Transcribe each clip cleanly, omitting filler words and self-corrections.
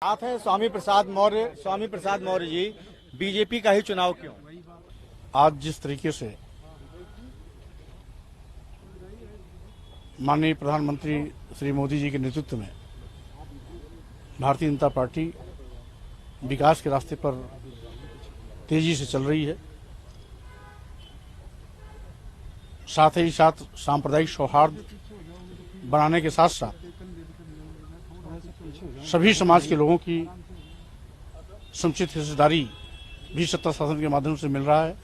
बात है स्वामी प्रसाद मौर्य जी, बीजेपी का ही चुनाव क्यों? आज जिस तरीके से माननीय प्रधानमंत्री श्री मोदी जी के नेतृत्व में भारतीय जनता पार्टी विकास के रास्ते पर तेजी से चल रही है, साथ ही साथ सांप्रदायिक सौहार्द बनाने के साथ साथ सभी समाज के लोगों की समुचित हिस्सेदारी भी सत्ता शासन के माध्यम से मिल रहा है।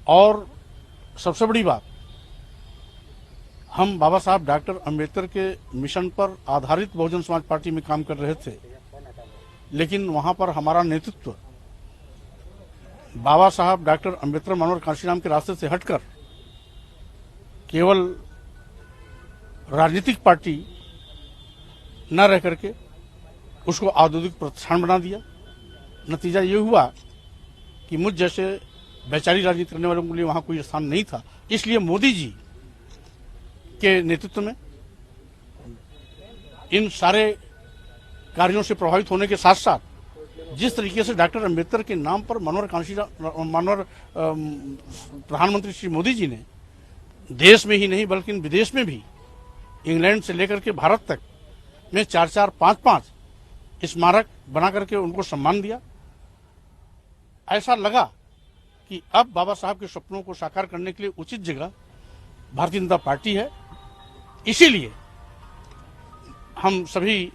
और सबसे बड़ी बात, हम बाबा साहब डॉक्टर अंबेडकर के मिशन पर आधारित बहुजन समाज पार्टी में काम कर रहे थे, लेकिन वहां पर हमारा नेतृत्व बाबा साहब डॉक्टर अंबेडकर मनोहर कांशीराम के रास्ते से हटकर केवल राजनीतिक पार्टी न रह करके उसको औद्योगिक प्रतिष्ठान बना दिया। नतीजा ये हुआ कि मुझ जैसे वैचारिक राजनीति करने वालों के लिए वहां कोई स्थान नहीं था। इसलिए मोदी जी के नेतृत्व में इन सारे कार्यों से प्रभावित होने के साथ साथ जिस तरीके से डॉक्टर अंबेडकर के नाम पर मनोहर प्रधानमंत्री श्री मोदी जी ने देश में ही नहीं बल्कि विदेश में भी इंग्लैंड से लेकर के भारत तक में 4-4, 5-5 स्मारक बना करके उनको सम्मान दिया, ऐसा लगा कि अब बाबा साहब के सपनों को साकार करने के लिए उचित जगह भारतीय जनता पार्टी है। इसीलिए हम सभी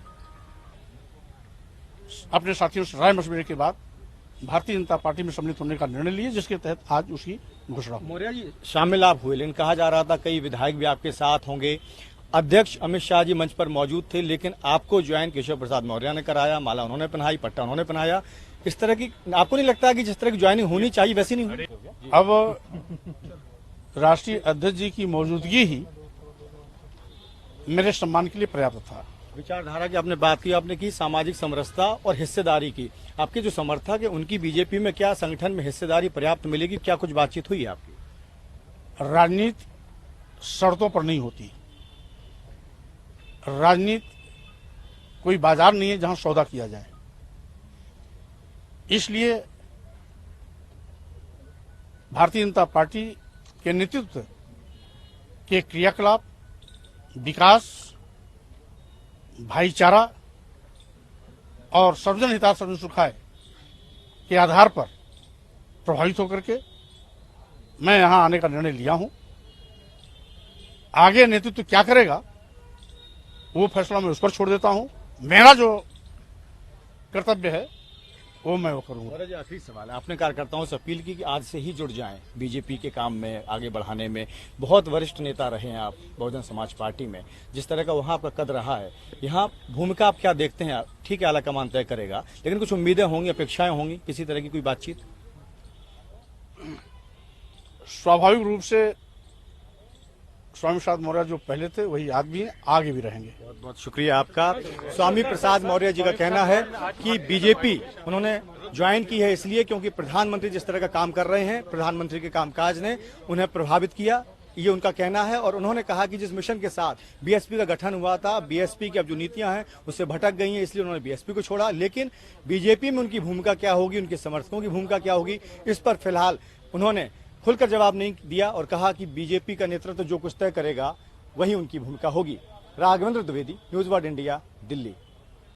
अपने साथियों से राय मशवरे के बाद भारतीय जनता पार्टी में सम्मिलित होने का निर्णय लिए, जिसके तहत आज उसकी घोषणा। मौर्य जी शामिल आप हुए, लेकिन कहा जा रहा था कई विधायक भी आपके साथ होंगे। अध्यक्ष अमित शाह जी मंच पर मौजूद थे, लेकिन आपको ज्वाइन केशव प्रसाद मौर्य ने कराया, माला उन्होंने पहनाई, पट्टा उन्होंने पहनाया। इस तरह की आपको नहीं लगता कि जिस तरह की ज्वाइनिंग होनी चाहिए वैसी नहीं हुई? अब राष्ट्रीय अध्यक्ष जी की मौजूदगी ही मेरे सम्मान के लिए पर्याप्त था। विचारधारा की आपने बात की, आपने की सामाजिक समरसता और हिस्सेदारी की। आपके जो समर्थक है उनकी बीजेपी में क्या संगठन में हिस्सेदारी पर्याप्त मिलेगी? क्या कुछ बातचीत हुई है आपकी? राजनीति शर्तों पर नहीं होती। राजनीति कोई बाजार नहीं है जहां सौदा किया जाए। इसलिए भारतीय जनता पार्टी के नेतृत्व के क्रियाकलाप, विकास, भाईचारा और सर्वजन हिताय सर्वजन सुखाय के आधार पर प्रभावित होकर के मैं यहां आने का निर्णय लिया हूं। आगे नेतृत्व क्या करेगा वो फैसला मैं उस पर छोड़ देता हूं। मेरा जो कर्तव्य है वो मैं वो करूंगा। जी आखिरी सवाल है, आपने कार्यकर्ताओं से अपील की कि आज से ही जुड़ जाएं बीजेपी के काम में आगे बढ़ाने में। बहुत वरिष्ठ नेता रहे हैं आप बहुजन समाज पार्टी में, जिस तरह का वहां आपका कद रहा है, यहाँ भूमिका आप क्या देखते हैं? ठीक है, आला कमान तय करेगा, लेकिन कुछ उम्मीदें होंगी, अपेक्षाएं होंगी, किसी तरह की कोई बातचीत? स्वाभाविक रूप से स्वामी प्रसाद मौर्य जो पहले थे वही आज भी हैं, आगे भी रहेंगे। बहुत बहुत शुक्रिया आपका। स्वामी प्रसाद मौर्य जी का कहना है कि बीजेपी उन्होंने ज्वाइन की है इसलिए क्योंकि प्रधानमंत्री जिस तरह का काम कर रहे हैं, प्रधानमंत्री के कामकाज ने उन्हें प्रभावित किया, ये उनका कहना है। और उन्होंने कहा कि जिस मिशन के साथ बीएसपी का गठन हुआ था, बीएसपी की अब जो नीतियां हैं उससे भटक गई हैं, इसलिए उन्होंने बीएसपी को छोड़ा। लेकिन बीजेपी में उनकी भूमिका क्या होगी, उनके समर्थकों की भूमिका क्या होगी, इस पर फिलहाल उन्होंने खुलकर जवाब नहीं दिया और कहा कि बीजेपी का नेतृत्व जो कुछ तय करेगा वही उनकी भूमिका होगी। Raghavendra Dwivedi, news world India, Delhi.